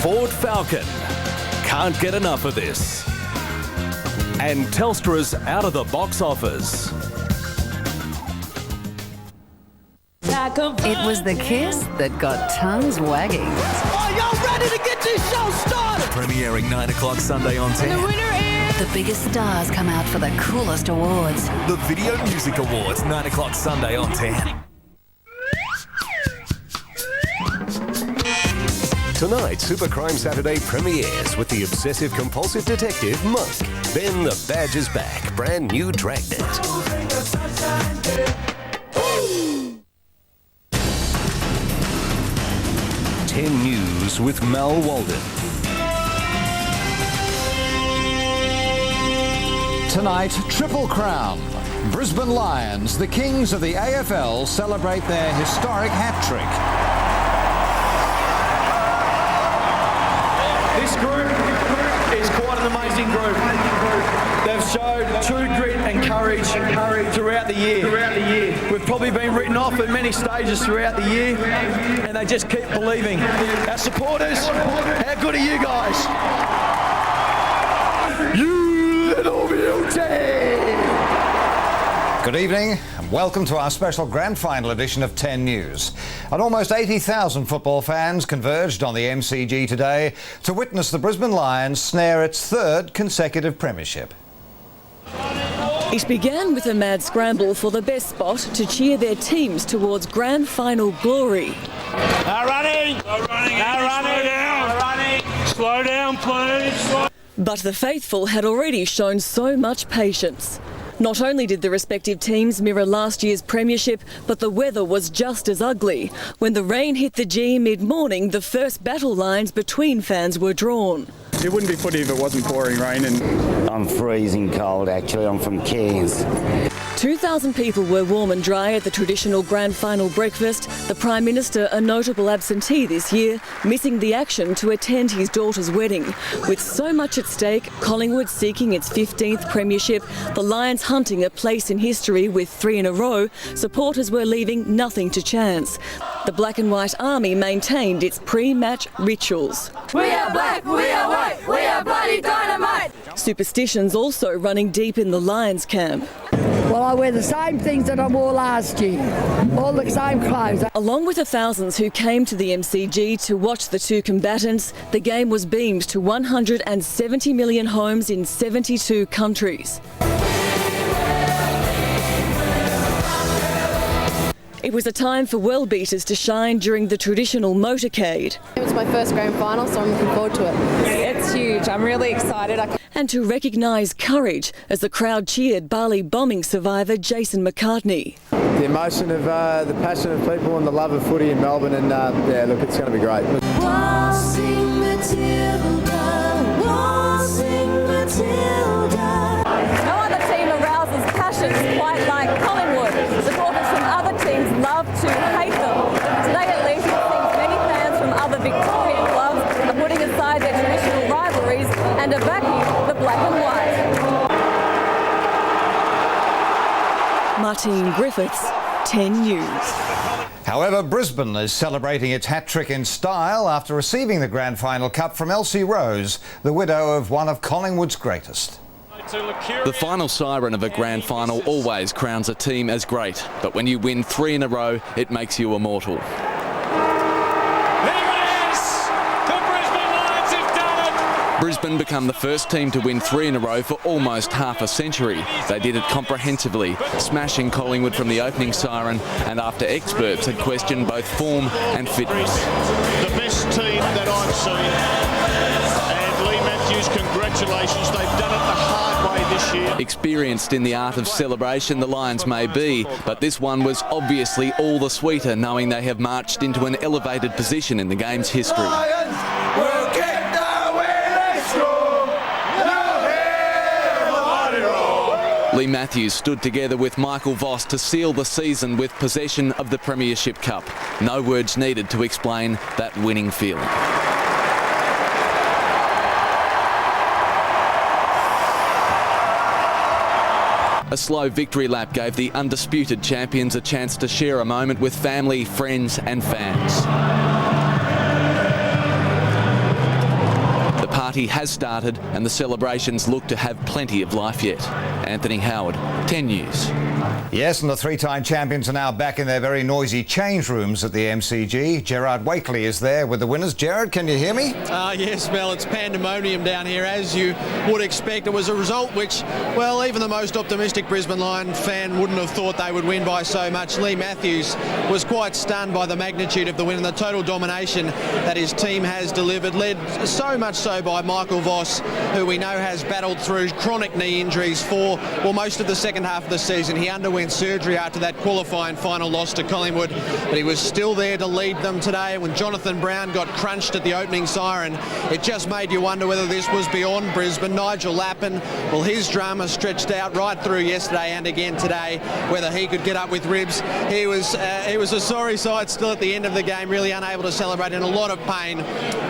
Ford Falcon. Can't get enough of this. And Telstra's out-of-the-box offers. It was the kiss that got tongues wagging. Are y'all ready to get this show started? Premiering 9 o'clock Sunday on 10. The winner is... The biggest stars come out for the coolest awards. The Video Music Awards, 9 o'clock Sunday on 10. Tonight, Supercrime Saturday premieres with the obsessive-compulsive detective, Monk. Then The Badge is back, brand new Dragnet. 10 News with Mal Walden. Tonight, Triple Crown. Brisbane Lions, the kings of the AFL, celebrate their historic hat-trick. This group is quite an amazing group. They've showed true grit and courage throughout the year. We've probably been written off at many stages throughout the year, and they just keep believing. Our supporters, how good are you guys? You little beauty! Good evening and welcome to our special grand final edition of 10 News. And almost 80,000 football fans converged on the MCG today to witness the Brisbane Lions snare its third consecutive premiership. It began with a mad scramble for the best spot to cheer their teams towards grand final glory. No running! No running! No running! No running! Slow down, please! But the faithful had already shown so much patience. Not only did the respective teams mirror last year's premiership, but the weather was just as ugly. When the rain hit the G mid-morning, the first battle lines between fans were drawn. It wouldn't be footy if it wasn't pouring rain. I'm freezing cold, actually. I'm from Cairns. 2,000 people were warm and dry at the traditional grand final breakfast. The Prime Minister, a notable absentee this year, missing the action to attend his daughter's wedding. With so much at stake, Collingwood seeking its 15th premiership, the Lions hunting a place in history with 3 in a row, supporters were leaving nothing to chance. The Black and White Army maintained its pre-match rituals. We are black, we are white, we are bloody dynamite! Superstitions also running deep in the Lions camp. Well, I wear the same things that I wore last year, all the same clothes. Along with the thousands who came to the MCG to watch the two combatants, the game was beamed to 170 million homes in 72 countries. It was a time for well-beaters to shine during the traditional motorcade. It was my first grand final, so I'm looking forward to it. It's huge. I'm really excited. And to recognise courage as the crowd cheered Bali bombing survivor Jason McCartney. The emotion of the passion of people and the love of footy in Melbourne, and yeah, look, it's going to be great. Waltzing Matilda, waltzing Matilda. No other team arouses passions quite like Collingwood. Supporters from other teams love to hate them. Today at least it seems many fans from other Victorian clubs are putting aside their traditional rivalries and are backing the black and white. Martine Griffiths, 10 News. However, Brisbane is celebrating its hat-trick in style after receiving the Grand Final Cup from Elsie Rose, the widow of one of Collingwood's greatest. The final siren of a grand final always crowns a team as great, but when you win 3 in a row, it makes you immortal. Brisbane become the first team to win 3 in a row for almost half a century. They did it comprehensively, smashing Collingwood from the opening siren, and after experts had questioned both form and fitness. The best team that I've seen, and Lee Matthews, congratulations, they've done it the hard way this year. Experienced in the art of celebration, the Lions may be, but this one was obviously all the sweeter knowing they have marched into an elevated position in the game's history. Lee Matthews stood together with Michael Voss to seal the season with possession of the Premiership Cup. No words needed to explain that winning feeling. A slow victory lap gave the undisputed champions a chance to share a moment with family, friends and fans. party has started and the celebrations look to have plenty of life yet. Anthony Howard, 10 News. Yes, and the three-time champions are now back in their very noisy change rooms at the MCG. Gerard Wakely is there with the winners. Gerard, can you hear me? Yes, Mel, it's pandemonium down here, as you would expect. It was a result which, well, even the most optimistic Brisbane Lions fan wouldn't have thought they would win by so much. Lee Matthews was quite stunned by the magnitude of the win and the total domination that his team has delivered, led so much so by Michael Voss, who we know has battled through chronic knee injuries for, well, most of the second half of the season. He underwent surgery after that qualifying final loss to Collingwood, but he was still there to lead them today. When Jonathan Brown got crunched at the opening siren, it just made you wonder whether this was beyond Brisbane. Nigel Lappin, well, his drama stretched out right through yesterday and again today, whether he could get up with ribs. He was a sorry sight still at the end of the game, really unable to celebrate, in a lot of pain,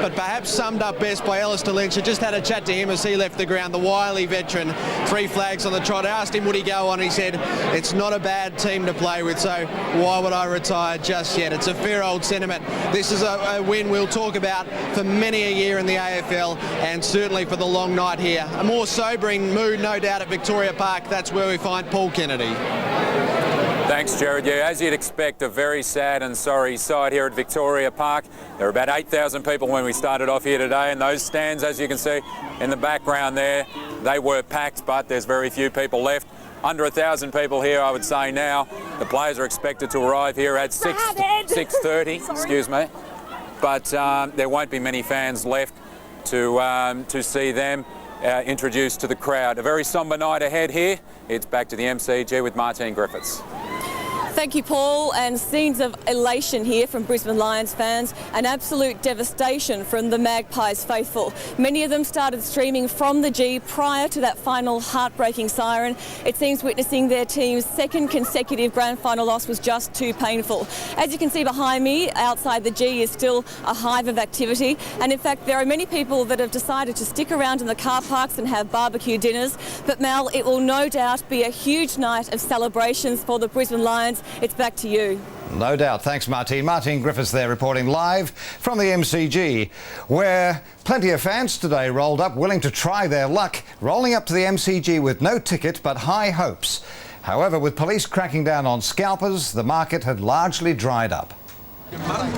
but perhaps summed up best by Alistair Lynch. I just had a chat to him as he left the ground, the wily veteran, 3 flags on the trot. I asked him would he go on, he said it's not a bad team to play with, so why would I retire just yet? It's a fair old sentiment. This is a win we'll talk about for many a year in the AFL, and certainly for the long night here. A more sobering mood, no doubt, at Victoria Park. That's where we find Paul Kennedy. Thanks, Jared. Yeah, as you'd expect, a very sad and sorry sight here at Victoria Park. There were about 8,000 people when we started off here today, and those stands, as you can see in the background there, they were packed, but there's very few people left. Under 1,000 people here, I would say now. The players are expected to arrive here at 6:30, excuse me. But there won't be many fans left to see them introduced to the crowd. A very sombre night ahead here. It's back to the MCG with Martine Griffiths. Thank you, Paul. And scenes of elation here from Brisbane Lions fans, and absolute devastation from the Magpies faithful. Many of them started streaming from the G prior to that final heartbreaking siren. It seems witnessing their team's second consecutive grand final loss was just too painful. As you can see behind me, outside the G is still a hive of activity, and in fact there are many people that have decided to stick around in the car parks and have barbecue dinners. But Mel, it will no doubt be a huge night of celebrations for the Brisbane Lions. It's back to you. No doubt. Thanks, Martine. Martine Griffiths there reporting live from the MCG, where plenty of fans today rolled up willing to try their luck, rolling up to the MCG with no ticket but high hopes. However, with police cracking down on scalpers, the market had largely dried up.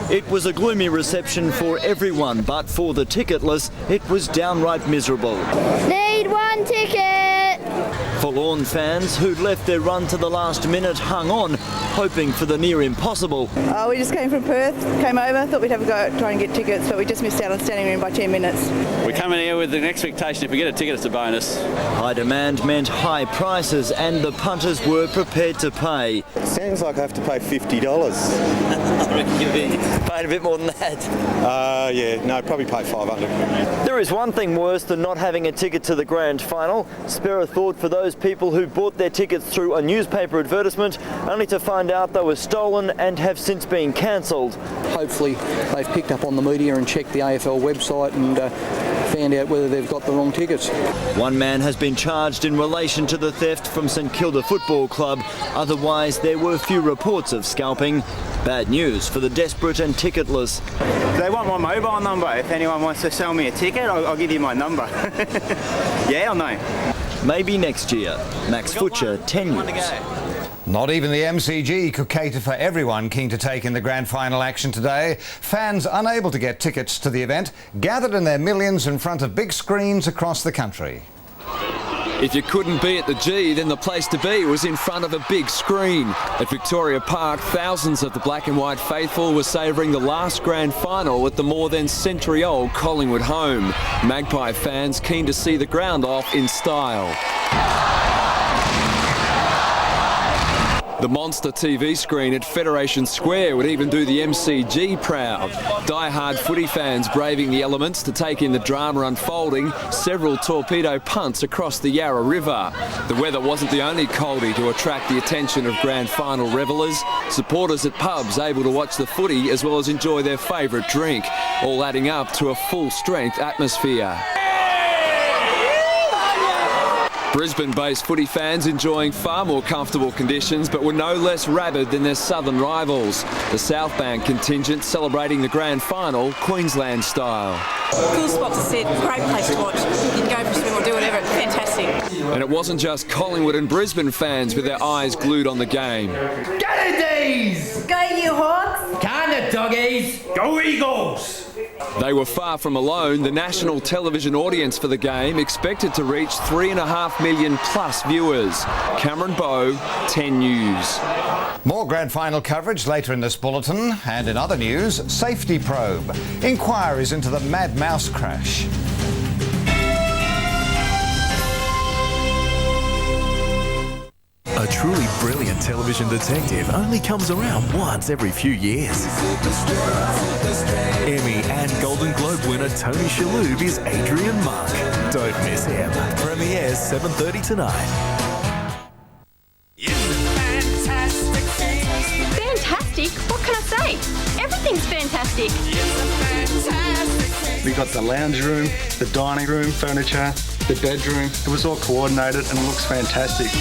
It was a gloomy reception for everyone, but for the ticketless, it was downright miserable. Need one ticket! Forlorn fans who'd left their run to the last minute hung on, hoping for the near impossible. We just came from Perth, came over, thought we'd have a go at trying to get tickets, but we just missed out on standing room by 10 minutes. We're coming here with an expectation if we get a ticket, it's a bonus. High demand meant high prices, and the punters were prepared to pay. It sounds like I have to pay $50. You'll be paying a bit more than that. Yeah, no, probably pay $500. There is one thing worse than not having a ticket to the grand final. Spare a thought for those people who bought their tickets through a newspaper advertisement, only to find out they were stolen and have since been cancelled. Hopefully they've picked up on the media and checked the AFL website and found out whether they've got the wrong tickets. One man has been charged in relation to the theft from St Kilda Football Club. Otherwise, there were few reports of scalping. Bad news for the desperate and ticketless. They want my mobile number. If anyone wants to sell me a ticket, I'll give you my number. Yeah or no? Maybe next year. Max Futcher, 10 News. Not even the MCG could cater for everyone keen to take in the grand final action today. Fans unable to get tickets to the event gathered in their millions in front of big screens across the country. If you couldn't be at the G, then the place to be was in front of a big screen. At Victoria Park, thousands of the black and white faithful were savouring the last grand final at the more than century-old Collingwood home. Magpie fans keen to see the ground off in style. The monster TV screen at Federation Square would even do the MCG proud. Die-hard footy fans braving the elements to take in the drama unfolding, several torpedo punts across the Yarra River. The weather wasn't the only coldie to attract the attention of grand final revellers. Supporters at pubs able to watch the footy as well as enjoy their favourite drink, all adding up to a full-strength atmosphere. Brisbane-based footy fans enjoying far more comfortable conditions but were no less rabid than their southern rivals. The South Bank contingent celebrating the grand final Queensland style. Cool spot to sit, great place to watch. You can go for a swim or do whatever, it's fantastic. And it wasn't just Collingwood and Brisbane fans with their eyes glued on the game. Kennedys! Go you Hawks! Kinda doggies! Go Eagles! They were far from alone. The national television audience for the game expected to reach 3.5 million plus viewers. Cameron Bowe, 10 News. More grand final coverage later in this bulletin. And in other news, safety probe. Inquiries into the Mad Mouse crash. A truly brilliant television detective only comes around once every few years. Emmy and Golden Globe winner Tony Shalhoub is Adrian Monk. Don't miss him. Premieres 7:30 tonight. Fantastic? What can I say? Everything's fantastic. We got the lounge room, the dining room, furniture, the bedroom. It was all coordinated and it looks fantastic.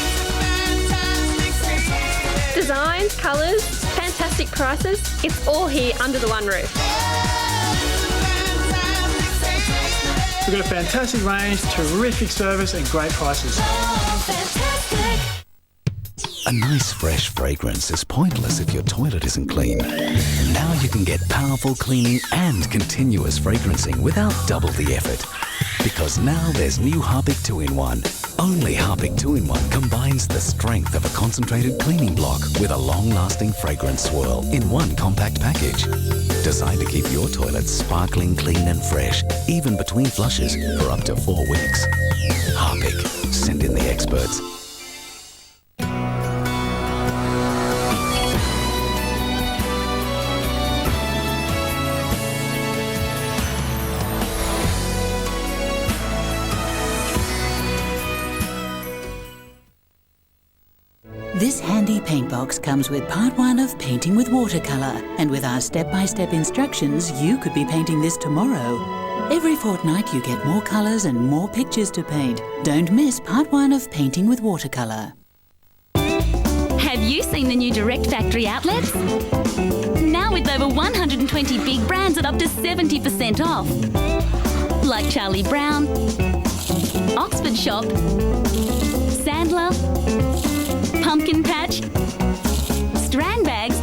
Designs, colours, fantastic prices. It's all here under the one roof. We've got a fantastic range, terrific service and great prices. A nice fresh fragrance is pointless if your toilet isn't clean. Now you can get powerful cleaning and continuous fragrancing without double the effort. Because now there's new Harpic 2-in-1. Only Harpic 2-in-1 combines the strength of a concentrated cleaning block with a long-lasting fragrance swirl in one compact package. Designed to keep your toilet sparkling, clean and fresh, even between flushes for up to 4 weeks. Harpic. Send in the experts. This handy paint box comes with part 1 of painting with watercolour, and with our step-by-step instructions, you could be painting this tomorrow. Every fortnight you get more colours and more pictures to paint. Don't miss part 1 of painting with watercolour. Have you seen the new Direct Factory outlets? Now with over 120 big brands at up to 70% off. Like Charlie Brown, Oxford Shop, Sandler, Pumpkin Patch, Strand Bags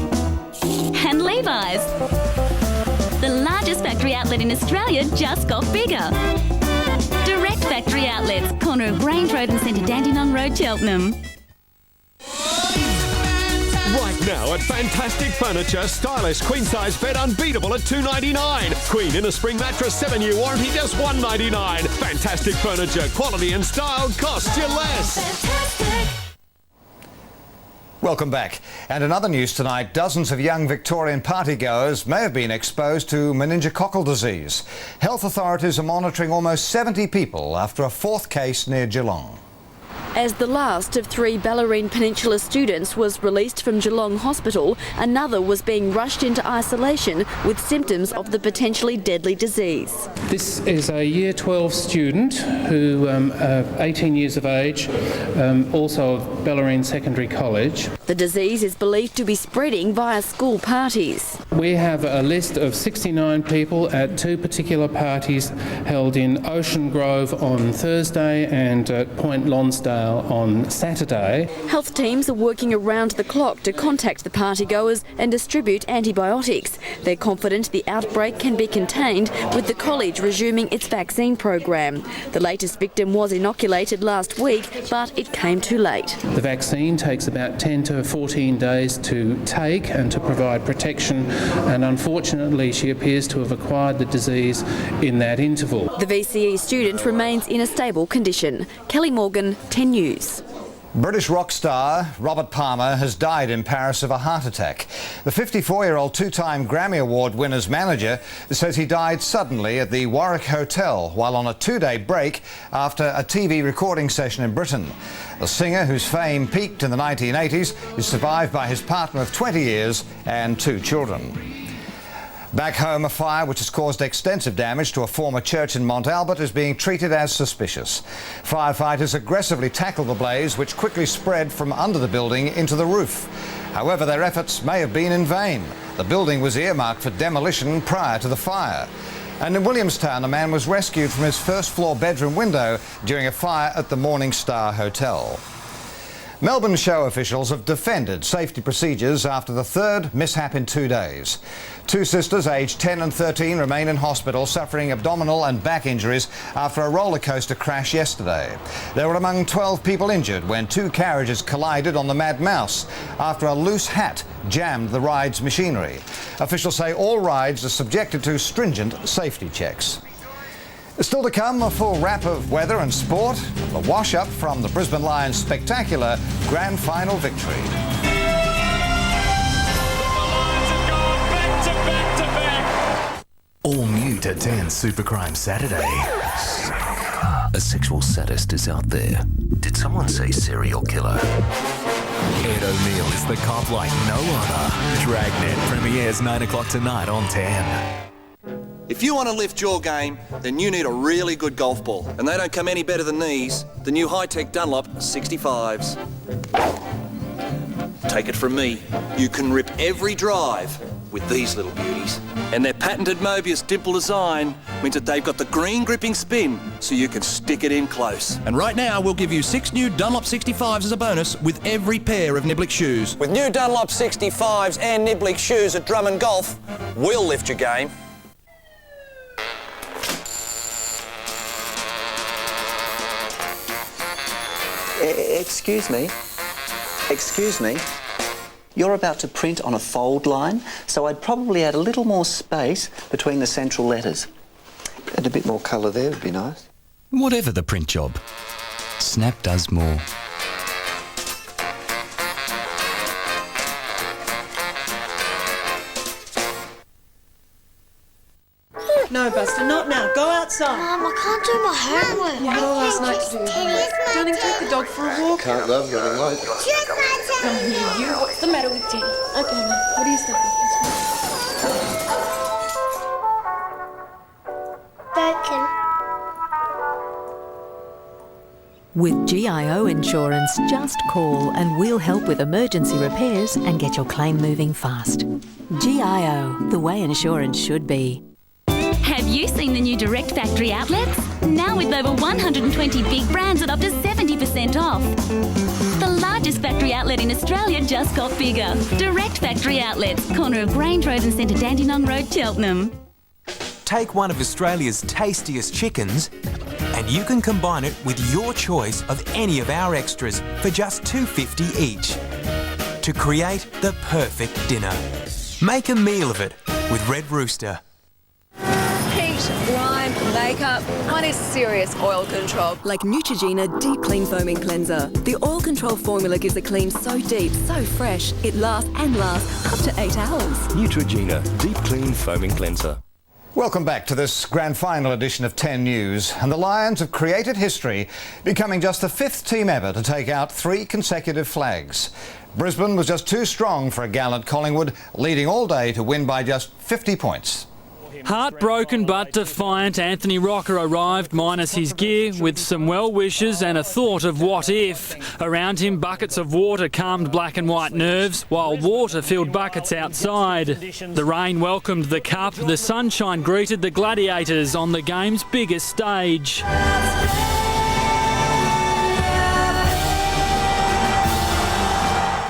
and Levi's. The largest factory outlet in Australia just got bigger. Direct Factory Outlets, corner of Grange Road and Centre Dandenong Road, Cheltenham. Right now at Fantastic Furniture, stylish queen-size bed unbeatable at $2.99. Queen inner spring mattress 7-year warranty just $1.99. Fantastic Furniture, quality and style costs you less. Fantastic. Welcome back. And in other news tonight, dozens of young Victorian partygoers may have been exposed to meningococcal disease. Health authorities are monitoring almost 70 people after a 4th case near Geelong. As the last of 3 Bellarine Peninsula students was released from Geelong Hospital, another was being rushed into isolation with symptoms of the potentially deadly disease. This is a Year 12 student who, 18 years of age, also of Bellarine Secondary College. The disease is believed to be spreading via school parties. We have a list of 69 people at 2 particular parties held in Ocean Grove on Thursday and at Point Lonsdale on Saturday. Health teams are working around the clock to contact the partygoers and distribute antibiotics. They're confident the outbreak can be contained with the college resuming its vaccine program. The latest victim was inoculated last week, but it came too late. The vaccine takes about 10 to 14 days to take and to provide protection, and unfortunately she appears to have acquired the disease in that interval. The VCE student remains in a stable condition. Kelly Morgan, 10 News. British rock star Robert Palmer has died in Paris of a heart attack. The 54-year-old 2-time Grammy Award winner's manager says he died suddenly at the Warwick Hotel while on a 2-day break after a TV recording session in Britain. The singer, whose fame peaked in the 1980s, is survived by his partner of 20 years and 2 children. Back home, a fire which has caused extensive damage to a former church in Mont Albert is being treated as suspicious. Firefighters aggressively tackled the blaze, which quickly spread from under the building into the roof. However, their efforts may have been in vain. The building was earmarked for demolition prior to the fire. And in Williamstown, a man was rescued from his first-floor bedroom window during a fire at the Morning Star Hotel. Melbourne show officials have defended safety procedures after the third mishap in 2 days. Two sisters aged 10 and 13 remain in hospital suffering abdominal and back injuries after a roller coaster crash yesterday. They were among 12 people injured when two carriages collided on the Mad Mouse after a loose hat jammed the ride's machinery. Officials say all rides are subjected to stringent safety checks. Still to come, a full wrap of weather and sport, the wash-up from the Brisbane Lions' spectacular grand final victory. All new to 10 Supercrime Saturday. A sexual sadist is out there. Did someone say serial killer? Ed O'Neill is the cop like no other. Dragnet premieres 9 o'clock tonight on 10. If you want to lift your game, then you need a really good golf ball. And they don't come any better than these, the new high-tech Dunlop 65s. Take it from me, you can rip every drive with these little beauties. And their patented Mobius dimple design means that they've got the green gripping spin, so you can stick it in close. And right now, we'll give you 6 new Dunlop 65s as a bonus with every pair of Niblick shoes. With new Dunlop 65s and Niblick shoes at Drummond Golf, we'll lift your game. Excuse me, you're about to print on a fold line, so I'd probably add a little more space between the central letters. And a bit more colour there would be nice. Whatever the print job, Snap does more. No, Buster, not now. Go outside. Mum, I can't do my homework. You had all last night to do. Darling, take the dog for a walk. Can't love, running late. Come here, you. What's the matter with Teddy? Okay, Mum. What are you studying? Broken. With GIO Insurance, just call and we'll help with emergency repairs and get your claim moving fast. GIO, the way insurance should be. Have you seen the new Direct Factory outlets? Now with over 120 big brands at up to 70% off. The largest factory outlet in Australia just got bigger. Direct Factory Outlets, corner of Grange Road and Centre Dandenong Road, Cheltenham. Take one of Australia's tastiest chickens and you can combine it with your choice of any of our extras for just $2.50 each to create the perfect dinner. Make a meal of it with Red Rooster. Grime, makeup, one is serious oil control. Like Neutrogena Deep Clean Foaming Cleanser. The oil control formula gives a clean so deep, so fresh, it lasts up to 8 hours. Neutrogena Deep Clean Foaming Cleanser. Welcome back to this grand final edition of 10 News. And the Lions have created history, becoming just the 5th team ever to take out 3 consecutive flags. Brisbane was just too strong for a gallant Collingwood, leading all day to win by just 50 points. Heartbroken but defiant, Anthony Rocker arrived minus his gear with some well wishes and a thought of what if. Around him, buckets of water calmed black and white nerves, while water filled buckets outside. The rain welcomed the cup, the sunshine greeted the Gladiators on the game's biggest stage.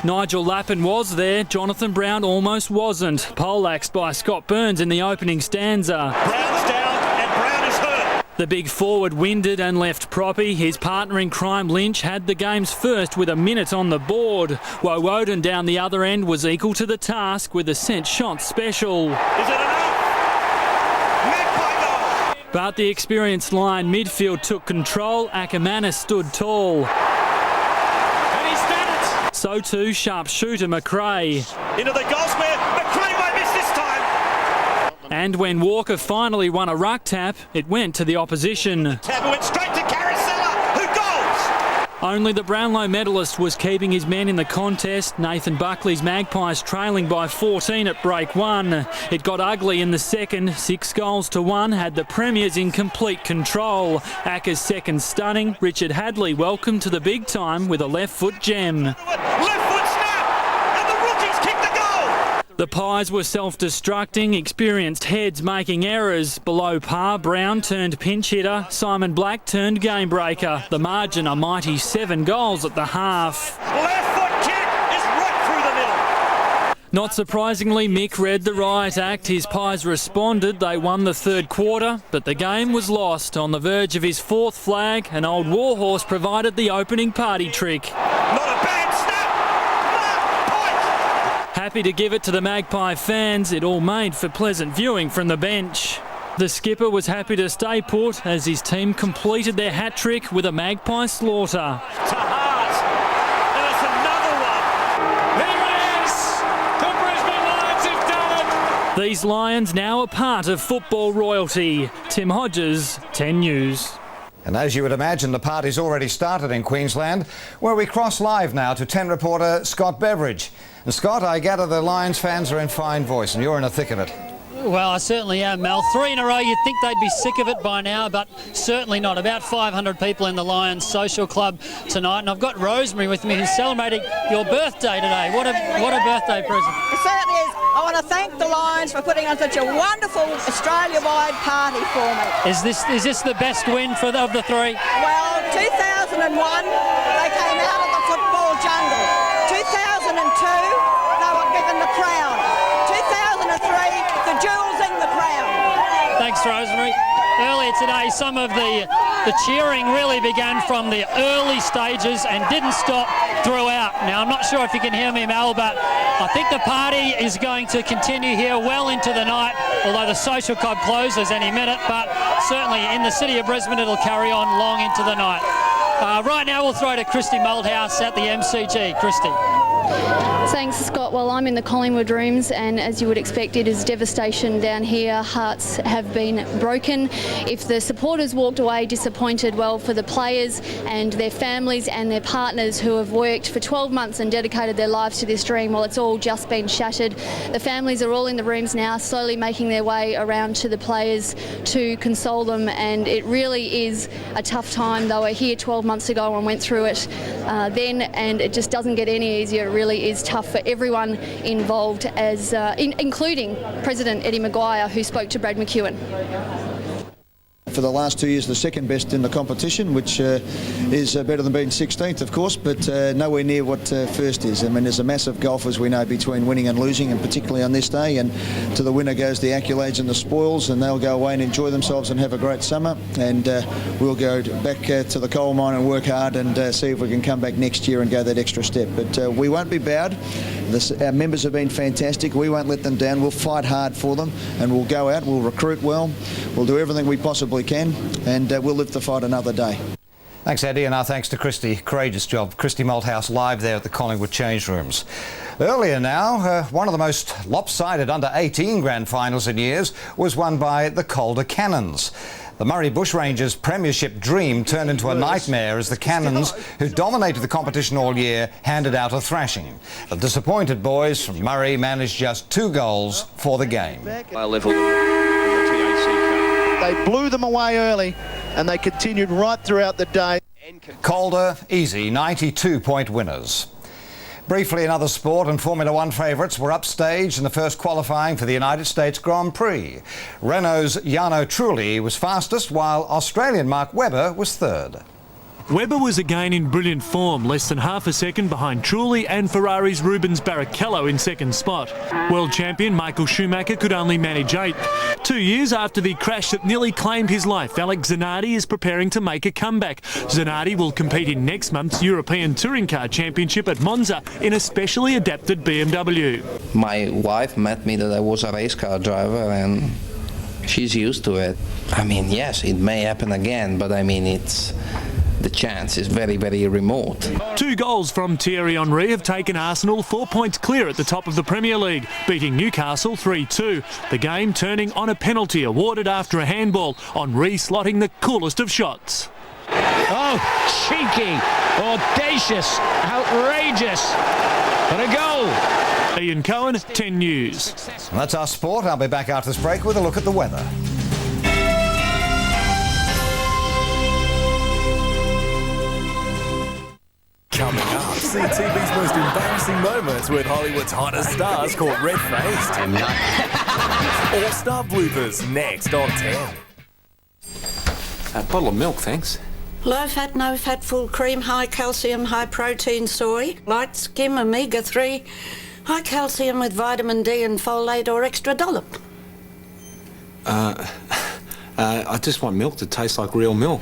Nigel Lappin was there, Jonathan Brown almost wasn't. Poleaxed by Scott Burns in the opening stanza. Brown's down and Brown is hurt. The big forward winded and left proppy. His partner in crime, Lynch, had the game's first with a minute on the board. Woden down the other end was equal to the task with a sent shot special. Is it enough? But the experienced line midfield took control. Ackermanis stood tall. So too, sharpshooter McRae. Into the goal square. McRae might miss this time. And when Walker finally won a ruck tap, it went to the opposition. Tap went straight to Carousella, who goals. Only the Brownlow medalist was keeping his men in the contest. Nathan Buckley's Magpies trailing by 14 at break one. It got ugly in the second. 6 goals to 1 had the Premiers in complete control. Acker's second stunning. Richard Hadley welcomed to the big time with a left foot gem. Left foot snap, and the Rookies kick the goal. The Pies were self-destructing, experienced heads making errors. Below par, Brown turned pinch hitter, Simon Black turned game breaker. The margin a mighty 7 goals at the half. Left foot kick is right through the middle. Not surprisingly, Mick read the riot act. His Pies responded. They won the third quarter, but the game was lost. On the verge of his 4th flag, an old warhorse provided the opening party trick. Not a bad snap. Happy to give it to the Magpie fans. It all made for pleasant viewing from the bench. The skipper was happy to stay put as his team completed their hat-trick with a Magpie slaughter. To heart. And it's another one. There it is. The Brisbane Lions have done it. These Lions now a part of football royalty. Tim Hodges, 10 News. And as you would imagine, the party's already started in Queensland, where we cross live now to 10 reporter Scott Beveridge. And Scott, I gather the Lions fans are in fine voice and you're in the thick of it. Well, I certainly am, Mel. 3 in a row, you'd think they'd be sick of it by now, but certainly not. About 500 people in the Lions Social Club tonight, and I've got Rosemary with me who's celebrating your birthday today. What a birthday present. It certainly is. I want to thank the Lions for putting on such a wonderful Australia-wide party for me. Is this the best win of the 3? Well, 2001, they came out of the football jungle. 2002, they were given the crown. 2003, the jewels in the crown. Thanks, Rosemary. Earlier today, some of the cheering really began from the early stages and didn't stop throughout. Now, I'm not sure if you can hear me, Mel, but I think the party is going to continue here well into the night, although the Social Club closes any minute, but certainly in the city of Brisbane, it'll carry on long into the night. Right now, we'll throw to Christy Malthouse at the MCG. Christy. Thanks, Scott. Well, I'm in the Collingwood rooms, and as you would expect, it is devastation down here. Hearts have been broken. If the supporters walked away disappointed, well, for the players and their families and their partners who have worked for 12 months and dedicated their lives to this dream, well, it's all just been shattered. The families are all in the rooms now, slowly making their way around to the players to console them, and it really is a tough time. They were here 12 months ago and went through it then, and it just doesn't get any easier. It really is tough for everyone involved, as including President Eddie Maguire, who spoke to Brad McEwen. For the last 2 years, the second best in the competition, which is better than being 16th, of course, but nowhere near what first is. I mean, there's a massive gulf, as we know, between winning and losing, and particularly on this day. And to the winner goes the accolades and the spoils, and they'll go away and enjoy themselves and have a great summer. And we'll go back to the coal mine and work hard and see if we can come back next year and go that extra step. But we won't be bowed. Our members have been fantastic. We won't let them down. We'll fight hard for them, and we'll go out, we'll recruit well, we'll do everything we possibly can, and we'll live the fight another day. Thanks, Eddie, and our thanks to Christy. Courageous job. Christy Malthouse live there at the Collingwood change rooms. Earlier now, one of the most lopsided under-18 grand finals in years was won by the Calder Cannons. The Murray Bushrangers' premiership dream turned into a nightmare as the Cannons, who dominated the competition all year, handed out a thrashing. The disappointed boys from Murray managed just 2 goals for the game. They blew them away early and they continued right throughout the day. Calder, easy, 92-point winners. Briefly, in other sport, and Formula One favourites were upstaged in the first qualifying for the United States Grand Prix. Renault's Jarno Trulli was fastest, while Australian Mark Webber was third. Webber was again in brilliant form, less than half a second behind Trulli and Ferrari's Rubens Barrichello in second spot. World champion Michael Schumacher could only manage 8th. 2 years after the crash that nearly claimed his life, Alex Zanardi is preparing to make a comeback. Zanardi will compete in next month's European Touring Car Championship at Monza in a specially adapted BMW. My wife met me that I was a race car driver, and she's used to it. I mean, yes, it may happen again, but I mean, the chance is very, very remote. 2 goals from Thierry Henry have taken Arsenal 4 points clear at the top of the Premier League, beating Newcastle 3-2. The game turning on a penalty awarded after a handball, Henry slotting the coolest of shots. Oh, cheeky, audacious, outrageous. What a goal. Ian Cohen, 10 News. And that's our sport. I'll be back after this break with a look at the weather. Coming up, see TV's most embarrassing moments with Hollywood's hottest stars caught red-faced. All-star bloopers next on 10. A bottle of milk, thanks. Low fat, no fat, full cream, high calcium, high protein soy, light skim, omega-3, high calcium with vitamin D and folate or extra dollop. I just want milk to taste like real milk.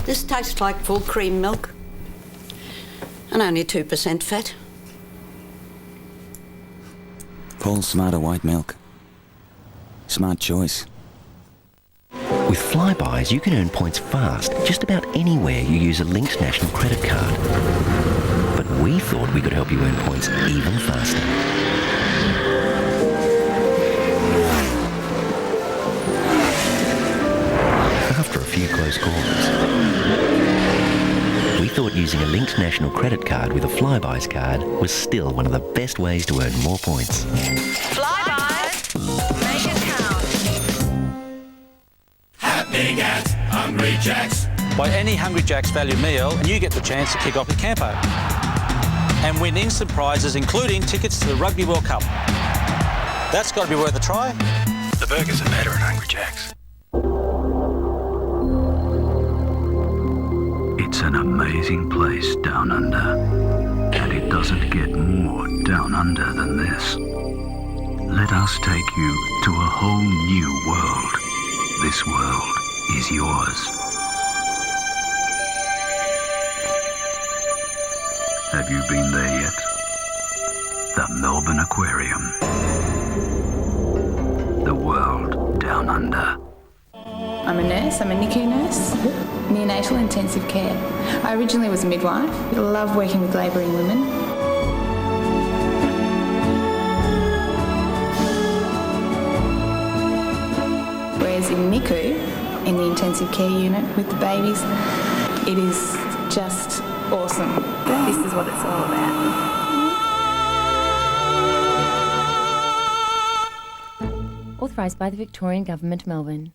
This tastes like full cream milk and only 2% fat. Paul's Smarter White Milk. Smart choice. With Flybuys, you can earn points fast just about anywhere you use a linked national credit card. But we thought we could help you earn points even faster. After a few close calls, we thought using a linked national credit card with a Flybuys card was still one of the best ways to earn more points. Flybuys, make it count. Happening at Hungry Jack's. Buy any Hungry Jack's value meal and you get the chance to kick off with Campo. And win instant prizes including tickets to the Rugby World Cup. That's got to be worth a try. The burgers are better at Hungry Jack's. It's an amazing place down under, and it doesn't get more down under than this. Let us take you to a whole new world. This world is yours. Have you been there yet? The Melbourne Aquarium. The world down under. I'm a nurse, I'm a NICU nurse, neonatal intensive care. I originally was a midwife. I love working with labouring women. Whereas in NICU, in the intensive care unit with the babies, it is just awesome. This is what it's all about. Authorised by the Victorian Government, Melbourne.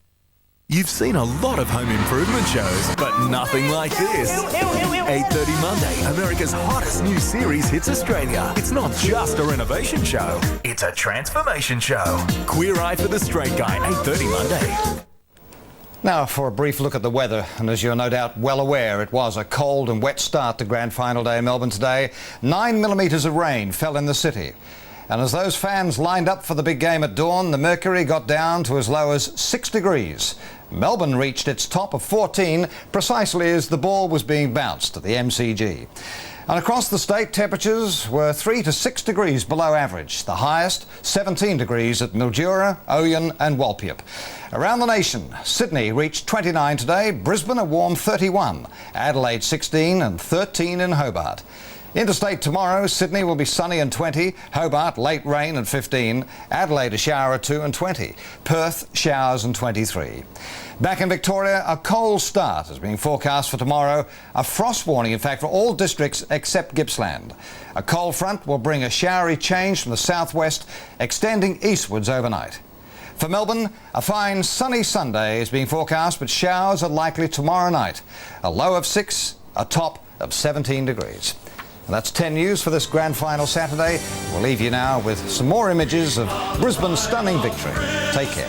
You've seen a lot of home improvement shows, but nothing like this. 8:30 Monday, America's hottest new series hits Australia. It's not just a renovation show, it's a transformation show. Queer Eye for the Straight Guy, 8:30 Monday. Now for a brief look at the weather, and as you're no doubt well aware, it was a cold and wet start to Grand Final Day in Melbourne today. 9 millimetres of rain fell in the city. And as those fans lined up for the big game at dawn, the mercury got down to as low as 6 degrees. Melbourne reached its top of 14 precisely as the ball was being bounced at the MCG. And across the state, temperatures were 3 to 6 degrees below average. The highest, 17 degrees at Mildura, Oyen and Walpyup. Around the nation, Sydney reached 29 today, Brisbane a warm 31, Adelaide 16 and 13 in Hobart. Interstate tomorrow, Sydney will be sunny and 20, Hobart late rain and 15, Adelaide a shower at 2 and 20, Perth showers and 23. Back in Victoria, a cold start is being forecast for tomorrow, a frost warning in fact for all districts except Gippsland. A cold front will bring a showery change from the southwest, extending eastwards overnight. For Melbourne, a fine sunny Sunday is being forecast, but showers are likely tomorrow night. A low of 6, a top of 17 degrees. And that's 10 News for this Grand Final Saturday. We'll leave you now with some more images of Brisbane's stunning victory. Take care.